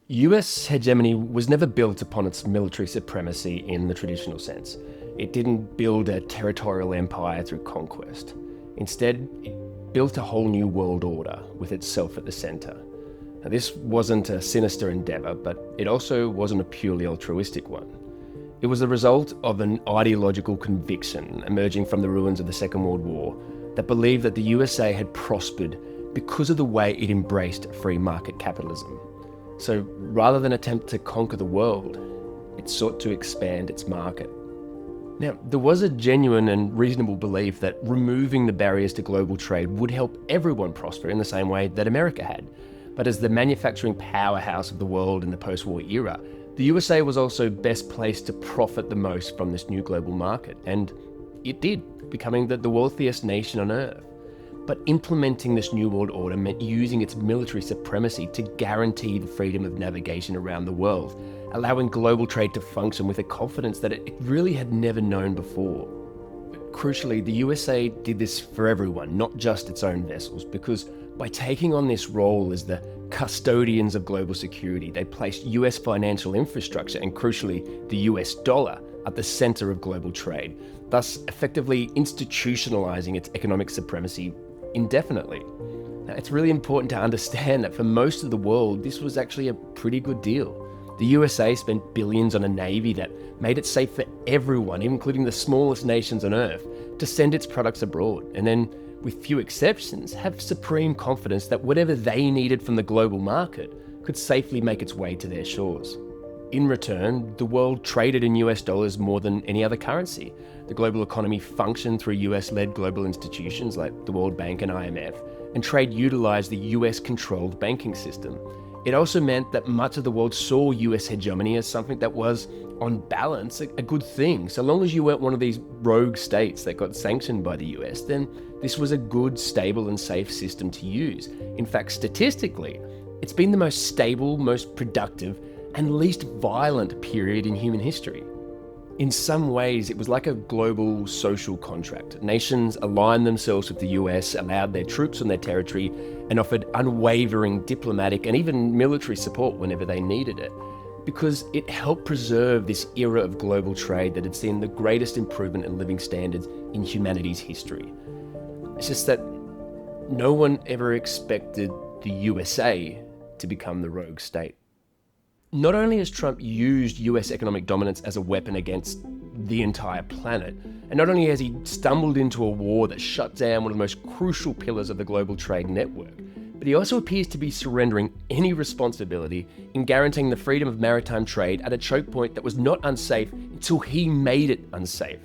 US hegemony was never built upon its military supremacy in the traditional sense. It didn't build a territorial empire through conquest. Instead, it built a whole new world order with itself at the centre. Now, this wasn't a sinister endeavour, but it also wasn't a purely altruistic one. It was the result of an ideological conviction emerging from the ruins of the Second World War that believed that the USA had prospered because of the way it embraced free market capitalism. So rather than attempt to conquer the world, it sought to expand its market. Now, there was a genuine and reasonable belief that removing the barriers to global trade would help everyone prosper in the same way that America had. But as the manufacturing powerhouse of the world in the post-war era, the USA was also best placed to profit the most from this new global market. And it did, becoming the wealthiest nation on earth. But implementing this new world order meant using its military supremacy to guarantee the freedom of navigation around the world, allowing global trade to function with a confidence that it really had never known before. But crucially, the USA did this for everyone, not just its own vessels, because by taking on this role as the custodians of global security, they placed US financial infrastructure and, crucially, the US dollar at the centre of global trade, thus effectively institutionalising its economic supremacy indefinitely. Now, it's really important to understand that for most of the world, this was actually a pretty good deal. The USA spent billions on a navy that made it safe for everyone, including the smallest nations on earth, to send its products abroad, and then, with few exceptions, have supreme confidence that whatever they needed from the global market could safely make its way to their shores. In return, the world traded in US dollars more than any other currency. The global economy functioned through US-led global institutions like the World Bank and IMF, and trade utilised the US-controlled banking system. It also meant that much of the world saw US hegemony as something that was, on balance, a good thing. So long as you weren't one of these rogue states that got sanctioned by the US, then this was a good, stable and safe system to use. In fact, statistically, it's been the most stable, most productive and least violent period in human history. In some ways, it was like a global social contract. Nations aligned themselves with the US, allowed their troops on their territory, and offered unwavering diplomatic and even military support whenever they needed it, because it helped preserve this era of global trade that had seen the greatest improvement in living standards in humanity's history. It's just that no one ever expected the USA to become the rogue state. Not only has Trump used US economic dominance as a weapon against the entire planet, and not only has he stumbled into a war that shut down one of the most crucial pillars of the global trade network, but he also appears to be surrendering any responsibility in guaranteeing the freedom of maritime trade at a choke point that was not unsafe until he made it unsafe.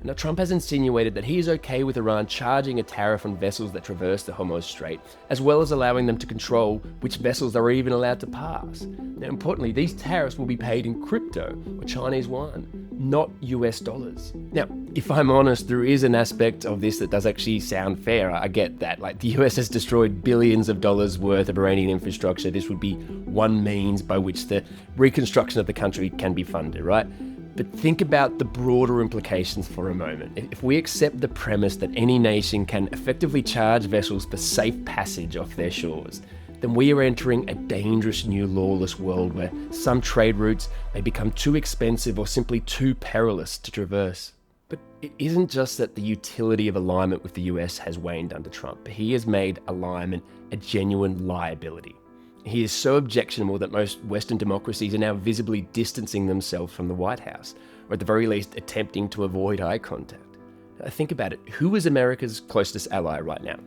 Now, Trump has insinuated that he is okay with Iran charging a tariff on vessels that traverse the Hormuz Strait, as well as allowing them to control which vessels are even allowed to pass. Now, importantly, these tariffs will be paid in crypto or Chinese yuan, not US dollars. Now, if I'm honest, there is an aspect of this that does actually sound fair. I get that. Like, the US has destroyed billions of dollars worth of Iranian infrastructure. This would be one means by which the reconstruction of the country can be funded, right? But think about the broader implications for a moment. If we accept the premise that any nation can effectively charge vessels for safe passage off their shores, then we are entering a dangerous new lawless world where some trade routes may become too expensive or simply too perilous to traverse. But it isn't just that the utility of alignment with the US has waned under Trump. He has made alignment a genuine liability. He is so objectionable that most Western democracies are now visibly distancing themselves from the White House, or at the very least attempting to avoid eye contact. Now, think about it. Who is America's closest ally right now?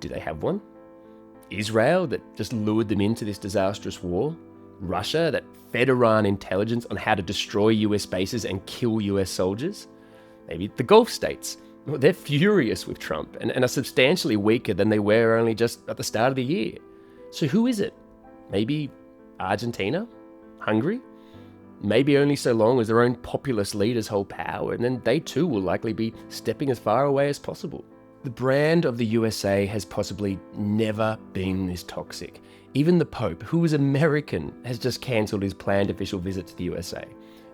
Do they have one? Israel, that just lured them into this disastrous war? Russia, that fed Iran intelligence on how to destroy US bases and kill US soldiers? Maybe the Gulf states. Well, they're furious with Trump and are substantially weaker than they were only just at the start of the year. So who is it? Maybe Argentina? Hungary? Maybe only so long as their own populist leaders hold power, and then they too will likely be stepping as far away as possible. The brand of the USA has possibly never been this toxic. Even the Pope, who is American, has just cancelled his planned official visit to the USA.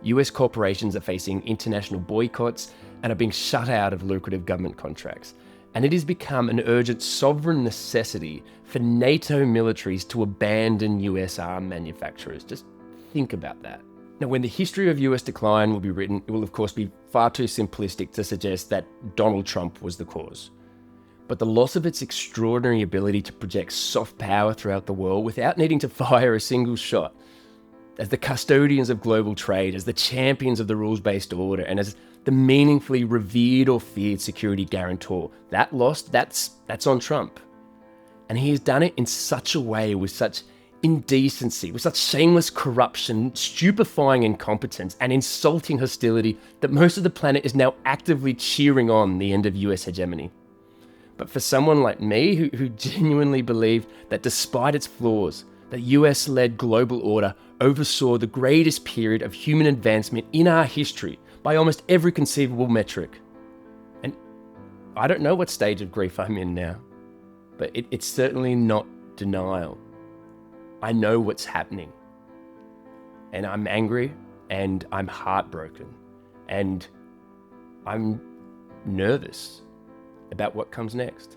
US corporations are facing international boycotts and are being shut out of lucrative government contracts. And it has become an urgent sovereign necessity for NATO militaries to abandon US arm manufacturers. Just think about that. Now, when the history of US decline will be written, it will of course be far too simplistic to suggest that Donald Trump was the cause. But the loss of its extraordinary ability to project soft power throughout the world without needing to fire a single shot, as the custodians of global trade, as the champions of the rules-based order, and as the meaningfully revered or feared security guarantor, that loss, that's on Trump. And he has done it in such a way, with such indecency, with such shameless corruption, stupefying incompetence, and insulting hostility that most of the planet is now actively cheering on the end of US hegemony. But for someone like me, who genuinely believed that despite its flaws, the US-led global order oversaw the greatest period of human advancement in our history by almost every conceivable metric. And I don't know what stage of grief I'm in now, but it's certainly not denial. I know what's happening. And I'm angry, and I'm heartbroken, and I'm nervous about what comes next.